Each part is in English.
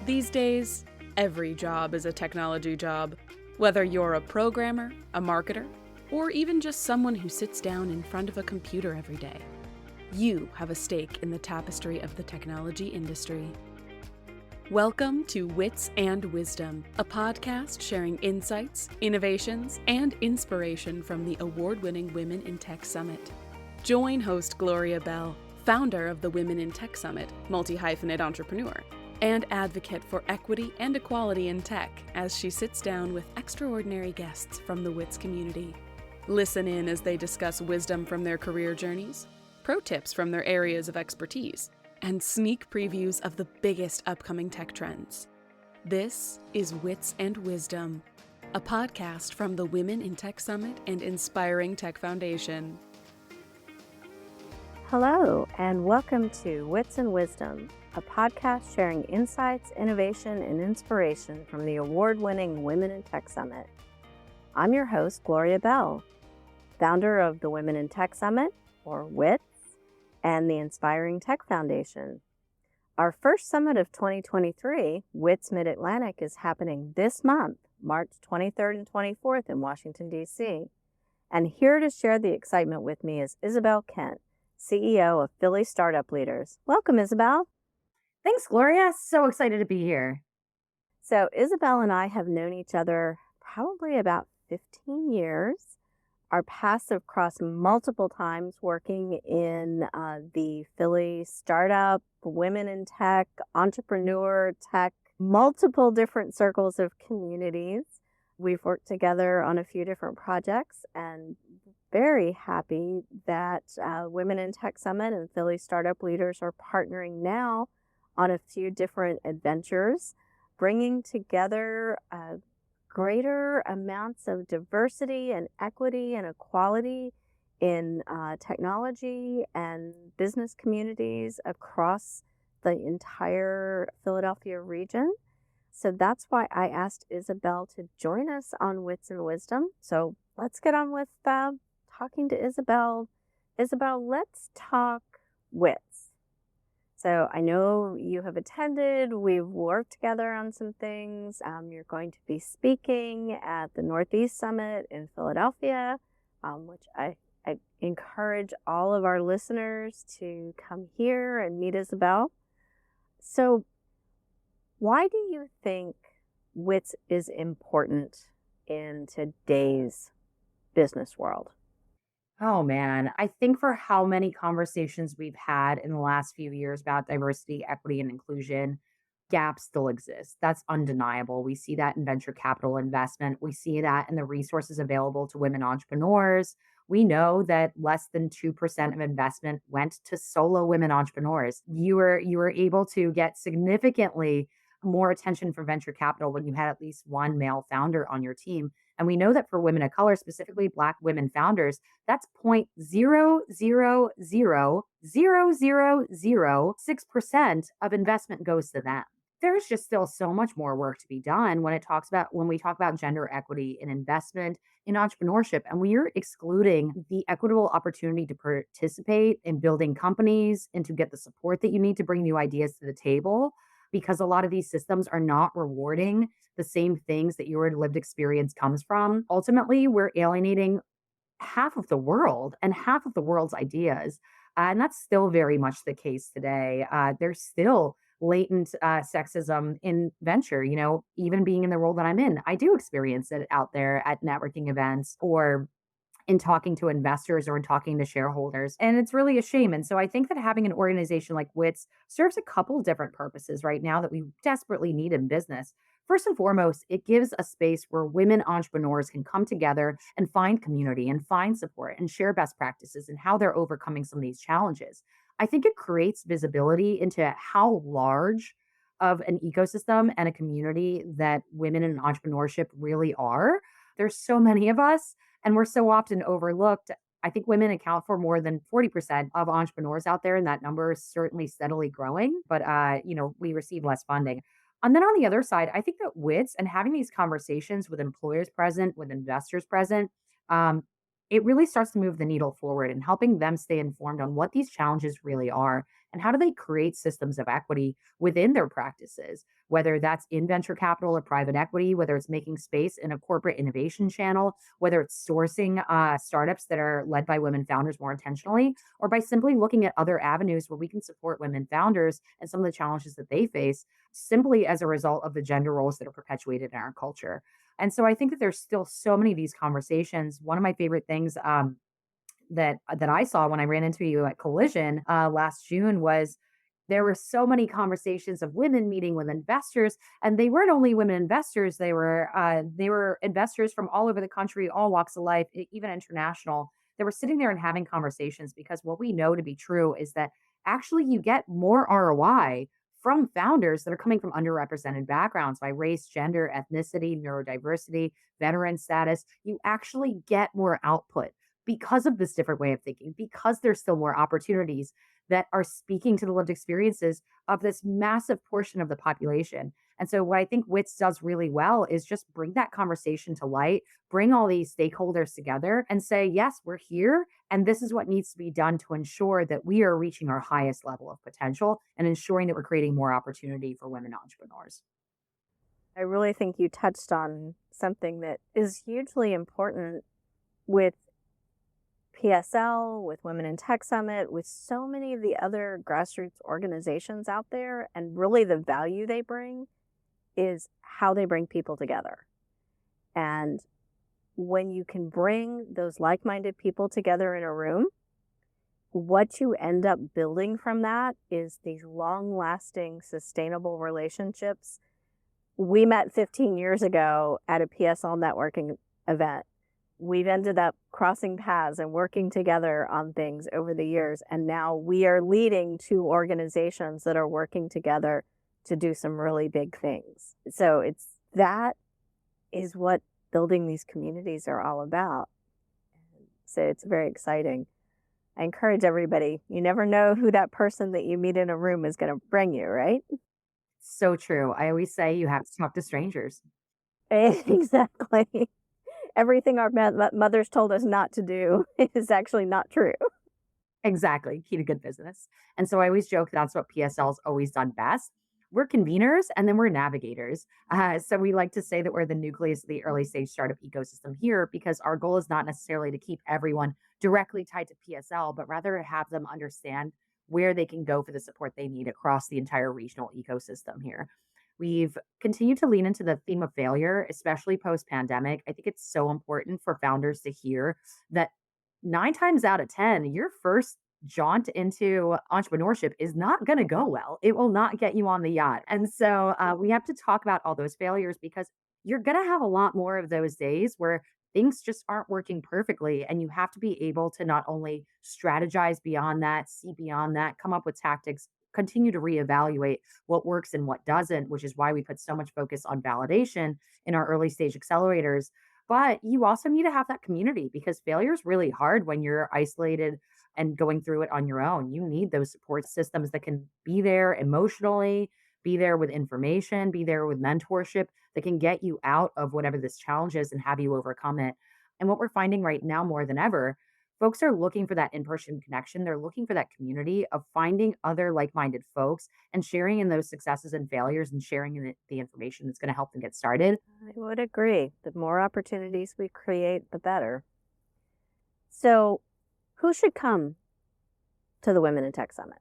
These days, every job is a technology job. Whether you're a programmer, a marketer, or even just someone who sits down in front of a computer every day, you have a stake in the tapestry of the technology industry. Welcome to Wits and Wisdom, a podcast sharing insights, innovations, and inspiration from the award-winning Women in Tech Summit. Join host Gloria Bell, founder of the Women in Tech Summit, multi-hyphenate entrepreneur, and advocate for equity and equality in tech as she sits down with extraordinary guests from the WITS community. Listen in as they discuss wisdom from their career journeys, pro tips from their areas of expertise, and sneak previews of the biggest upcoming tech trends. This is Wits and Wisdom, a podcast from the Women in Tech Summit and Inspiring Tech Foundation. Hello, and welcome to Wits and Wisdom, a podcast sharing insights, innovation, and inspiration from the award-winning Women in Tech Summit. I'm your host, Gloria Bell, founder of the Women in Tech Summit, or WITS, and the Inspiring Tech Foundation. Our first summit of 2023, WITS Mid-Atlantic, is happening this month, March 23rd and 24th in Washington, D.C. And here to share the excitement with me is Isabelle Kent, CEO of Philly Startup Leaders. Welcome, Isabelle. Thanks, Gloria. So excited to be here. So Isabelle and I have known each other probably about 15 years. Our paths have crossed multiple times working in the Philly startup, women in tech, entrepreneur tech, multiple different circles of communities. We've worked together on a few different projects and very happy that Women in Tech Summit and Philly Startup Leaders are partnering now on a few different adventures, bringing together greater amounts of diversity and equity and equality in technology and business communities across the entire Philadelphia region. So that's why I asked Isabelle to join us on Wits and Wisdom. So let's get on with talking to Isabelle. Isabelle, let's talk WITS. So I know you have attended, we've worked together on some things. You're going to be speaking at the Northeast Summit in Philadelphia, which I encourage all of our listeners to come here and meet Isabelle. So why do you think WITS is important in today's business world? Oh, man. I think for how many conversations we've had in the last few years about diversity, equity, and inclusion, gaps still exist. That's undeniable. We see that in venture capital investment. We see that in the resources available to women entrepreneurs. We know that less than 2% of investment went to solo women entrepreneurs. You were able to get significantly more attention from venture capital when you had at least one male founder on your team. And we know that for women of color, specifically Black women founders, that's 0.0000006% of investment goes to them. There's just still so much more work to be done when we talk about gender equity in investment, in entrepreneurship, and we are excluding the equitable opportunity to participate in building companies and to get the support that you need to bring new ideas to the table, because a lot of these systems are not rewarding the same things that your lived experience comes from. Ultimately, we're alienating half of the world and half of the world's ideas. And that's still very much the case today. There's still latent sexism in venture, even being in the role that I'm in. I do experience it out there at networking events or in talking to investors or in talking to shareholders. And it's really a shame. And so I think that having an organization like WITS serves a couple different purposes right now that we desperately need in business. First and foremost, it gives a space where women entrepreneurs can come together and find community and find support and share best practices and how they're overcoming some of these challenges. I think it creates visibility into how large of an ecosystem and a community that women in entrepreneurship really are. There's so many of us, and we're so often overlooked. I think women account for more than 40% of entrepreneurs out there, and that number is certainly steadily growing, but we receive less funding. And then on the other side, I think that WITS and having these conversations with employers present, with investors present, it really starts to move the needle forward and helping them stay informed on what these challenges really are and how do they create systems of equity within their practices. whether that's in venture capital or private equity, whether it's making space in a corporate innovation channel, whether it's sourcing startups that are led by women founders more intentionally, or by simply looking at other avenues where we can support women founders and some of the challenges that they face simply as a result of the gender roles that are perpetuated in our culture. And so I think that there's still so many of these conversations. One of my favorite things that I saw when I ran into you at Collision last June was there were so many conversations of women meeting with investors, and they weren't only women investors; they were investors from all over the country, all walks of life, even international. They were sitting there and having conversations because what we know to be true is that actually you get more ROI from founders that are coming from underrepresented backgrounds by race, gender, ethnicity, neurodiversity, veteran status. You actually get more output because of this different way of thinking, because there's still more opportunities that are speaking to the lived experiences of this massive portion of the population. And so, what I think WITS does really well is just bring that conversation to light, bring all these stakeholders together and say, yes, we're here. And this is what needs to be done to ensure that we are reaching our highest level of potential and ensuring that we're creating more opportunity for women entrepreneurs. I really think you touched on something that is hugely important with PSL, with Women in Tech Summit, with so many of the other grassroots organizations out there, and really the value they bring is how they bring people together. And when you can bring those like minded people together in a room, what you end up building from that is these long lasting, sustainable relationships. We met 15 years ago at a PSL networking event. We've ended up crossing paths and working together on things over the years. And now we are leading two organizations that are working together to do some really big things. So that is what building these communities are all about. So it's very exciting. I encourage everybody, you never know who that person that you meet in a room is going to bring you, right? So true. I always say you have to talk to strangers. Exactly. Everything our mothers told us not to do is actually not true. Exactly, key to good business. And so I always joke that's what PSL's always done best. We're conveners and then we're navigators. So we like to say that we're the nucleus of the early stage startup ecosystem here because our goal is not necessarily to keep everyone directly tied to PSL, but rather have them understand where they can go for the support they need across the entire regional ecosystem here. We've continued to lean into the theme of failure, especially post pandemic. I think it's so important for founders to hear that 9 times out of 10, your first jaunt into entrepreneurship is not going to go well. It will not get you on the yacht. And so we have to talk about all those failures because you're going to have a lot more of those days where things just aren't working perfectly. And you have to be able to not only strategize beyond that, see beyond that, come up with tactics, continue to reevaluate what works and what doesn't, which is why we put so much focus on validation in our early stage accelerators. But you also need to have that community because failure is really hard when you're isolated and going through it on your own. You need those support systems that can be there emotionally, be there with information, be there with mentorship that can get you out of whatever this challenge is and have you overcome it. And what we're finding right now more than ever, folks are looking for that in person connection. They're looking for that community of finding other like minded folks and sharing in those successes and failures and sharing in the information that's going to help them get started. I would agree. The more opportunities we create, the better. So, who should come to the Women in Tech Summit?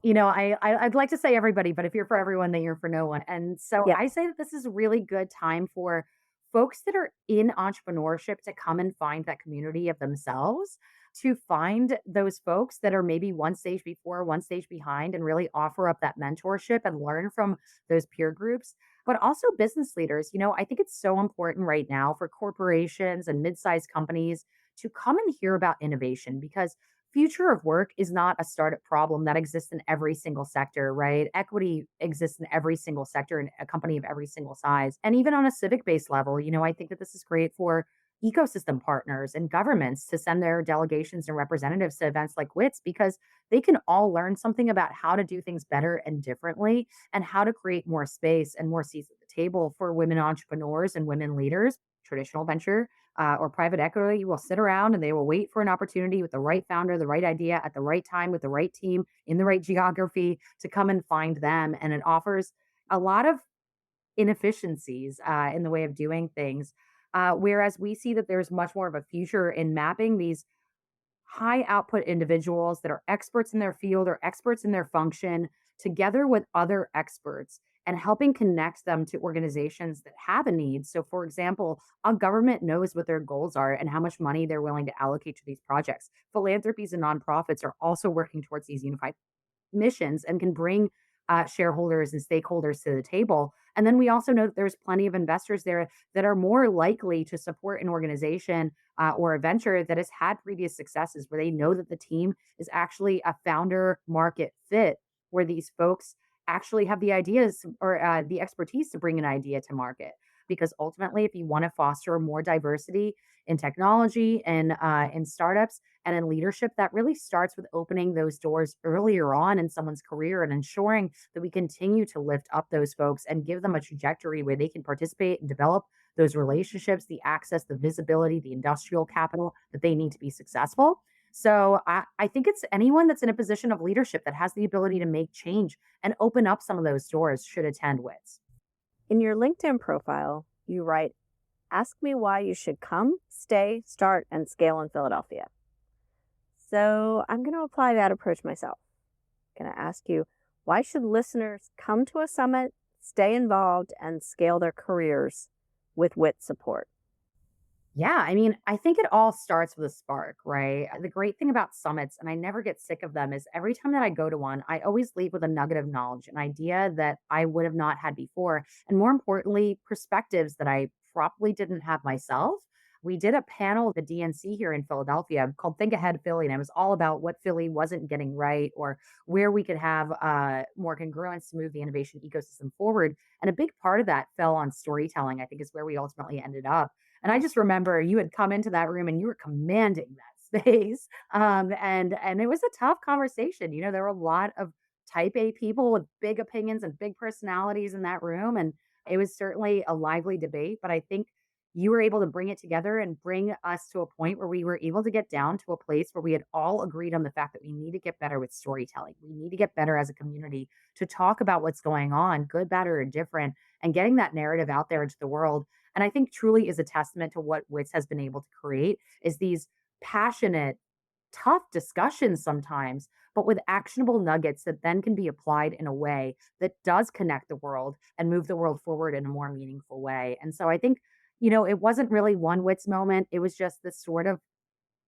I'd like to say everybody, but if you're for everyone, then you're for no one. And so Yeah. I say that this is a really good time for folks that are in entrepreneurship to come and find that community of themselves, to find those folks that are maybe one stage before, one stage behind, and really offer up that mentorship and learn from those peer groups. But also business leaders. I think it's so important right now for corporations and mid-sized companies to come and hear about innovation because future of work is not a startup problem that exists in every single sector, right? Equity exists in every single sector in a company of every single size. And even on a civic based level, I think that this is great for ecosystem partners and governments to send their delegations and representatives to events like WITS because they can all learn something about how to do things better and differently and how to create more space and more seats at the table for women entrepreneurs and women leaders. Traditional venture or private equity will sit around and they will wait for an opportunity with the right founder, the right idea at the right time with the right team in the right geography to come and find them. And it offers a lot of inefficiencies in the way of doing things. Whereas we see that there's much more of a future in mapping these high output individuals that are experts in their field or experts in their function together with other experts and helping connect them to organizations that have a need. So, for example, a government knows what their goals are and how much money they're willing to allocate to these projects. Philanthropies and nonprofits are also working towards these unified missions and can bring shareholders and stakeholders to the table. And then we also know that there's plenty of investors there that are more likely to support an organization or a venture that has had previous successes where they know that the team is actually a founder market fit, where these folks actually have the ideas or the expertise to bring an idea to market. Because ultimately, if you want to foster more diversity in technology and in startups, and in leadership, that really starts with opening those doors earlier on in someone's career and ensuring that we continue to lift up those folks and give them a trajectory where they can participate and develop those relationships, the access, the visibility, the industrial capital that they need to be successful. So I think it's anyone that's in a position of leadership that has the ability to make change and open up some of those doors should attend WITS. In your LinkedIn profile, you write, "Ask me why you should come, stay, start, and scale in Philadelphia." So I'm going to apply that approach myself. I'm going to ask you, why should listeners come to a summit, stay involved, and scale their careers with WIT support? Yeah, I mean, I think it all starts with a spark, right? The great thing about summits, and I never get sick of them, is every time that I go to one, I always leave with a nugget of knowledge, an idea that I would have not had before, and more importantly, perspectives that I probably didn't have myself. We did a panel at the DNC here in Philadelphia called Think Ahead Philly, and it was all about what Philly wasn't getting right or where we could have more congruence to move the innovation ecosystem forward. And a big part of that fell on storytelling, I think is where we ultimately ended up. And I just remember you had come into that room and you were commanding that space. And it was a tough conversation. You know, there were a lot of type A people with big opinions and big personalities in that room. And it was certainly a lively debate. But I think you were able to bring it together and bring us to a point where we were able to get down to a place where we had all agreed on the fact that we need to get better with storytelling. We need to get better as a community to talk about what's going on, good, bad, or indifferent, and getting that narrative out there into the world. And I think truly is a testament to what WITS has been able to create is these passionate, tough discussions sometimes, but with actionable nuggets that then can be applied in a way that does connect the world and move the world forward in a more meaningful way. And so I think, it wasn't really one WITS moment. It was just this sort of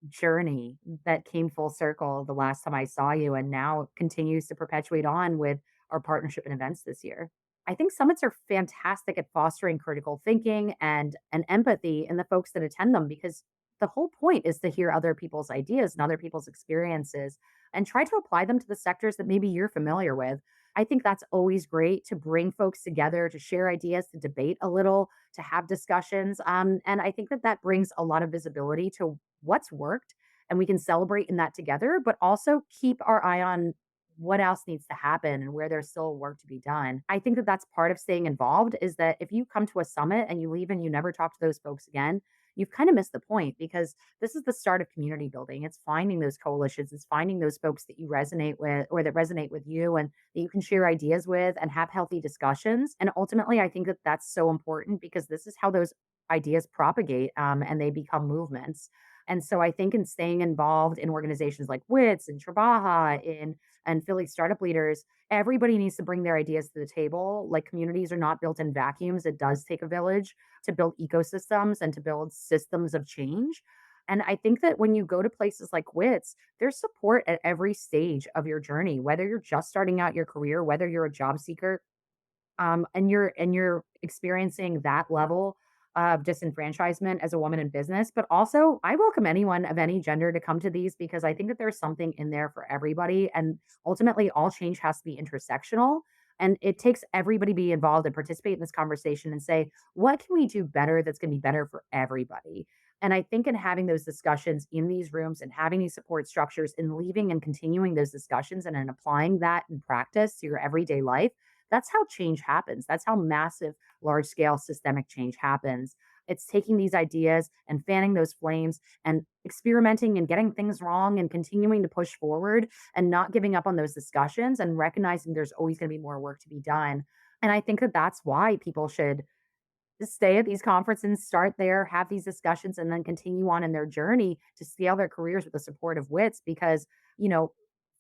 journey that came full circle the last time I saw you and now continues to perpetuate on with our partnership and events this year. I think summits are fantastic at fostering critical thinking and empathy in the folks that attend them because the whole point is to hear other people's ideas and other people's experiences and try to apply them to the sectors that maybe you're familiar with. I think that's always great to bring folks together, to share ideas, to debate a little, to have discussions. And I think that that brings a lot of visibility to what's worked and we can celebrate in that together, but also keep our eye on what else needs to happen and where there's still work to be done. I think that that's part of staying involved is that if you come to a summit and you leave and you never talk to those folks again, you've kind of missed the point because this is the start of community building. It's finding those coalitions, it's finding those folks that you resonate with or that resonate with you and that you can share ideas with and have healthy discussions. And ultimately, I think that that's so important because this is how those ideas propagate and they become movements. And so I think in staying involved in organizations like WITS and Trabaja in and Philly startup leaders, everybody needs to bring their ideas to the table. Like communities are not built in vacuums. It does take a village to build ecosystems and to build systems of change. And I think that when you go to places like WITS, there's support at every stage of your journey, whether you're just starting out your career, whether you're a job seeker, and you're experiencing that level of disenfranchisement as a woman in business. But also, I welcome anyone of any gender to come to these because I think that there's something in there for everybody. And ultimately, all change has to be intersectional. And it takes everybody to be involved and participate in this conversation and say, what can we do better that's going to be better for everybody? And I think in having those discussions in these rooms and having these support structures and leaving and continuing those discussions and then applying that in practice to your everyday life, that's how change happens. That's how massive, large scale systemic change happens. It's taking these ideas and fanning those flames and experimenting and getting things wrong and continuing to push forward and not giving up on those discussions and recognizing there's always going to be more work to be done. And I think that that's why people should stay at these conferences, start there, have these discussions, and then continue on in their journey to scale their careers with the support of WITS because, you know,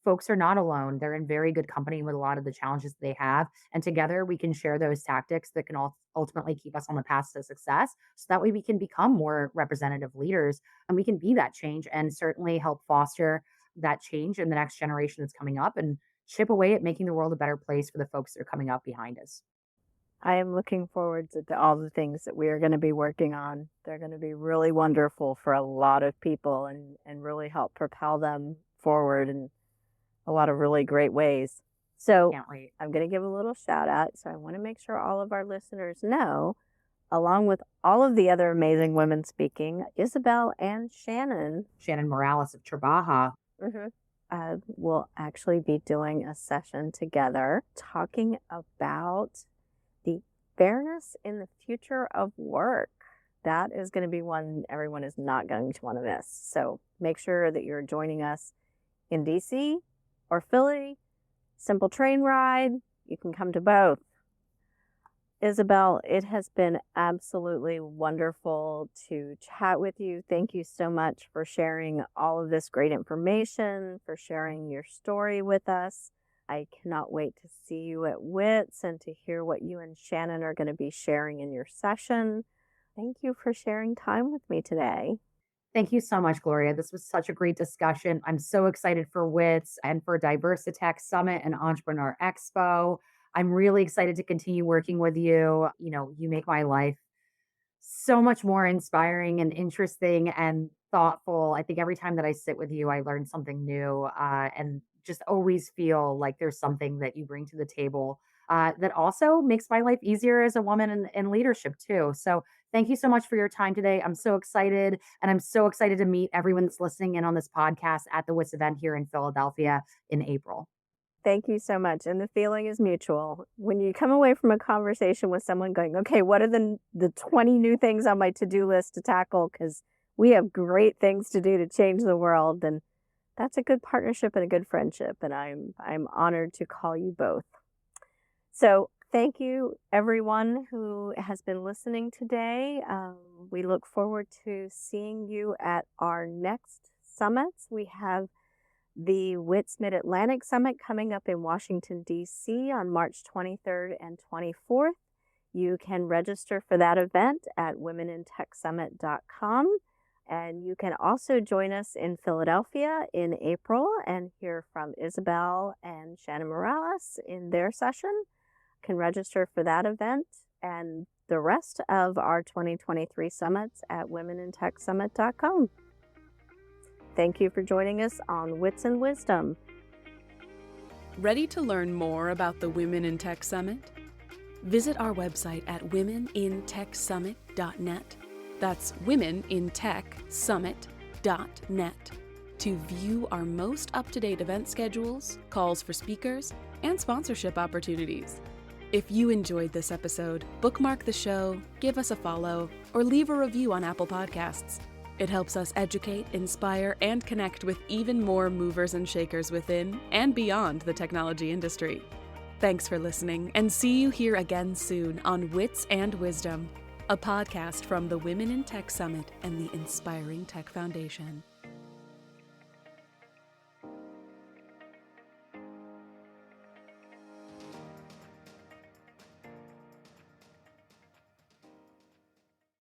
folks are not alone. They're in very good company with a lot of the challenges they have. And together we can share those tactics that can ultimately keep us on the path to success. So that way we can become more representative leaders and we can be that change and certainly help foster that change in the next generation that's coming up and chip away at making the world a better place for the folks that are coming up behind us. I am looking forward to all the things that we are going to be working on. They're going to be really wonderful for a lot of people and really help propel them forward in a lot of really great ways. So Can't wait. I'm going to give a little shout out. So I want to make sure all of our listeners know, along with all of the other amazing women speaking, Isabelle and Shannon Shannon Morales of Trabaja. will actually be doing a session together talking about the fairness in the future of work. That is going to be one everyone is not going to want to miss. So make sure that you're joining us in DC or Philly. Simple train ride. You can come to both. Isabelle, it has been absolutely wonderful to chat with you. Thank you so much for sharing all of this great information, for sharing your story with us. I cannot wait to see you at WITS and to hear what you and Shannon are going to be sharing in your session. Thank you for sharing time with me today. Thank you so much, Gloria. This was such a great discussion. I'm so excited for WITS and for Diversitech Summit and Entrepreneur Expo. I'm really excited to continue working with you. You know, you make my life so much more inspiring and interesting and thoughtful. I think every time that I sit with you, I learn something new and just always feel like there's something that you bring to the table that also makes my life easier as a woman in leadership, too. So thank you so much for your time today. I'm so excited. And I'm so excited to meet everyone that's listening in on this podcast at the WITS event here in Philadelphia in April. Thank you so much. And the feeling is mutual. When you come away from a conversation with someone going, okay, what are the 20 new things on my to-do list to tackle? Because we have great things to do to change the world. And that's a good partnership and a good friendship. And I'm honored to call you both. So thank you, everyone who has been listening today. We look forward to seeing you at our next summits. We have the WITS Mid-Atlantic Summit coming up in Washington, D.C. on March 23rd and 24th. You can register for that event at womenintechsummit.com. And you can also join us in Philadelphia in April and hear from Isabelle and Shannon Morales in their session. You can register for that event and the rest of our 2023 summits at womenintechsummit.com. Thank you for joining us on Wits and Wisdom. Ready to learn more about the Women in Tech Summit? Visit our website at womenintechsummit.net. That's womenintechsummit.net to view our most up-to-date event schedules, calls for speakers, and sponsorship opportunities. If you enjoyed this episode, bookmark the show, give us a follow, or leave a review on Apple Podcasts. It helps us educate, inspire, and connect with even more movers and shakers within and beyond the technology industry. Thanks for listening, and see you here again soon on Wits and Wisdom, a podcast from the Women in Tech Summit and the Inspiring Tech Foundation.